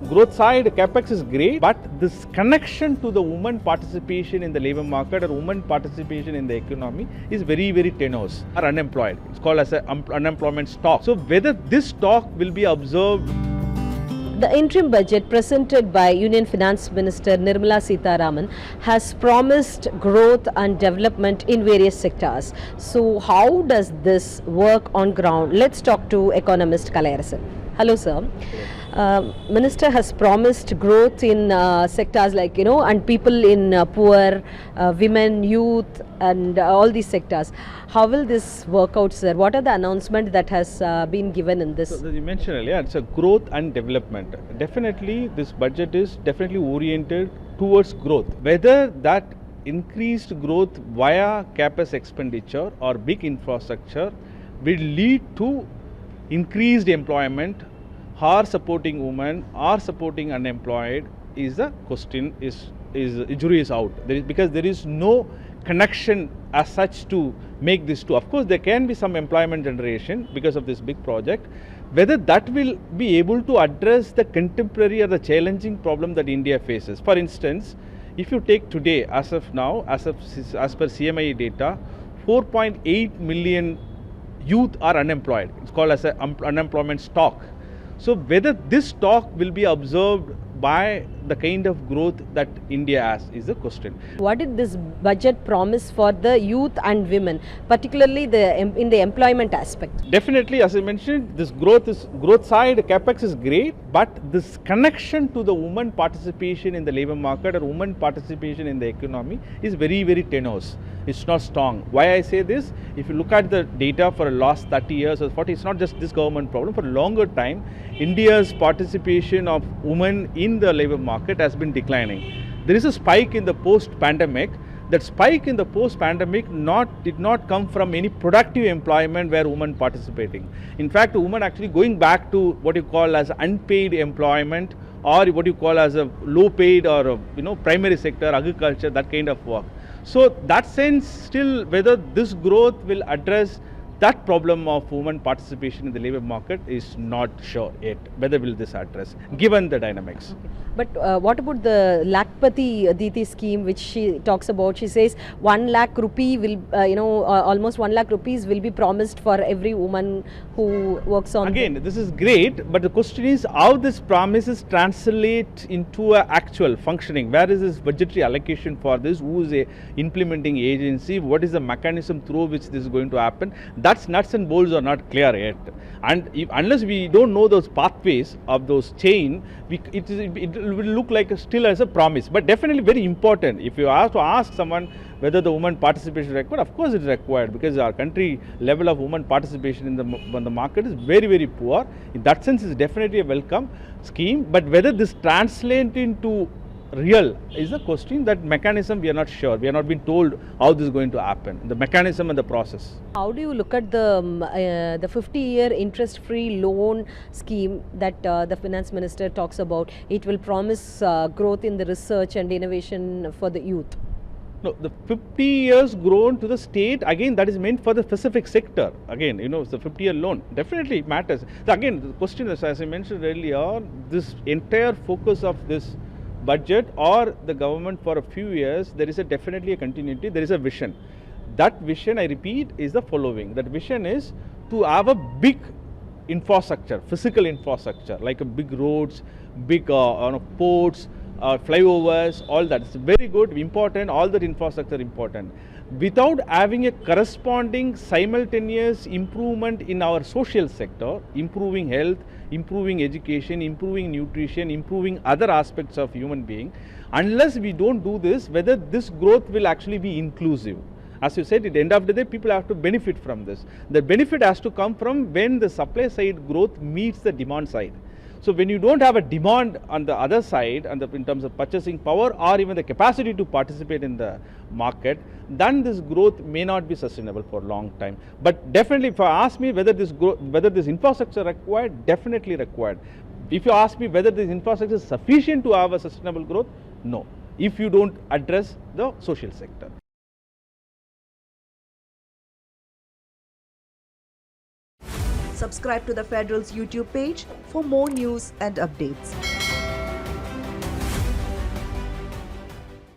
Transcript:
growth side, capex is great, but this connection to the woman participation in the labor market or woman participation in the economy is very, very tenuous. Are unemployed. It's called as an unemployment stock. So whether this stock will be observed. The interim budget presented by Union Finance Minister Nirmala Sitharaman has promised growth and development in various sectors. So how does this work on ground? Let's talk to Economist Kalaiyarasan. Hello sir. Minister has promised growth in sectors like, and people in poor, women, youth and all these sectors. How will this work out, sir? What are the announcements that has been given in this? So, you mentioned earlier, it's a growth and development. Definitely, this budget is definitely oriented towards growth. Whether that increased growth via capex expenditure or big infrastructure will lead to increased employment, or supporting women, or supporting unemployed, is the question, jury is out. Because there is no connection as such to make this two. Of course, there can be some employment generation because of this big project. Whether that will be able to address the contemporary or the challenging problem that India faces. For instance, if you take today, as of now, as per CMI data, 4.8 million youth are unemployed. It's called as an unemployment stock. So whether this stock will be observed by the kind of growth that India has is the question. What did this budget promise for the youth and women, particularly in the employment aspect? Definitely, as I mentioned, this growth side, capex is great, but this connection to the woman participation in the labor market or woman participation in the economy is very, very tenuous. It's not strong. Why I say this? If you look at the data for the last 30 years or 40, it's not just this government problem. For a longer time, India's participation of women in the labor market has been declining. There is a spike in the post-pandemic. That spike in the post-pandemic did not come from any productive employment where women participating. In fact, women actually going back to what you call as unpaid employment or what you call as a low-paid or primary sector, agriculture, that kind of work. So that sense, still whether this growth will address that problem of women participation in the labor market is not sure yet. Whether will this address, given the dynamics. Okay. But what about the Lakpati Diti scheme, which she talks about? She says 1 lakh rupee will, almost 1 lakh rupees will be promised for every woman who works on. Again, this is great, but the question is how this promises translate into an actual functioning. Where is this budgetary allocation for this? Who is a implementing agency? What is the mechanism through which this is going to happen? That's nuts and bolts are not clear yet. And unless we don't know those pathways of those chain, it will look like still as a promise. But definitely very important. If you have to ask someone whether the woman participation is required, of course it is required, because our country level of woman participation in the market is very, very poor. In that sense, it's definitely a welcome scheme. But whether this translates into real is the question. That mechanism we are not sure. We are not been told how this is going to happen, the mechanism and the process. How do you look at the 50-year interest-free loan scheme that the finance minister talks about? It will promise growth in the research and innovation for the youth. No, the 50 years grown to the state, again, that is meant for the specific sector. Again, it's the 50-year loan. Definitely matters. So again, the question is, as I mentioned earlier, this entire focus of this budget or the government for a few years, there is definitely a continuity, there is a vision. That vision, I repeat, is the following. That vision is to have a big infrastructure, physical infrastructure, like a big roads, big ports, flyovers, all that. It's very good, important, all that infrastructure important. Without having a corresponding simultaneous improvement in our social sector, improving health, improving education, improving nutrition, improving other aspects of human being, unless we don't do this, whether this growth will actually be inclusive. As you said, at the end of the day, people have to benefit from this. The benefit has to come from when the supply side growth meets the demand side. So when you don't have a demand on the other side, and in terms of purchasing power or even the capacity to participate in the market, then this growth may not be sustainable for a long time. But definitely, if you ask me whether this infrastructure required, definitely required. If you ask me whether this infrastructure is sufficient to have a sustainable growth, no. If you don't address the social sector. Subscribe to the Federal's YouTube page for more news and updates.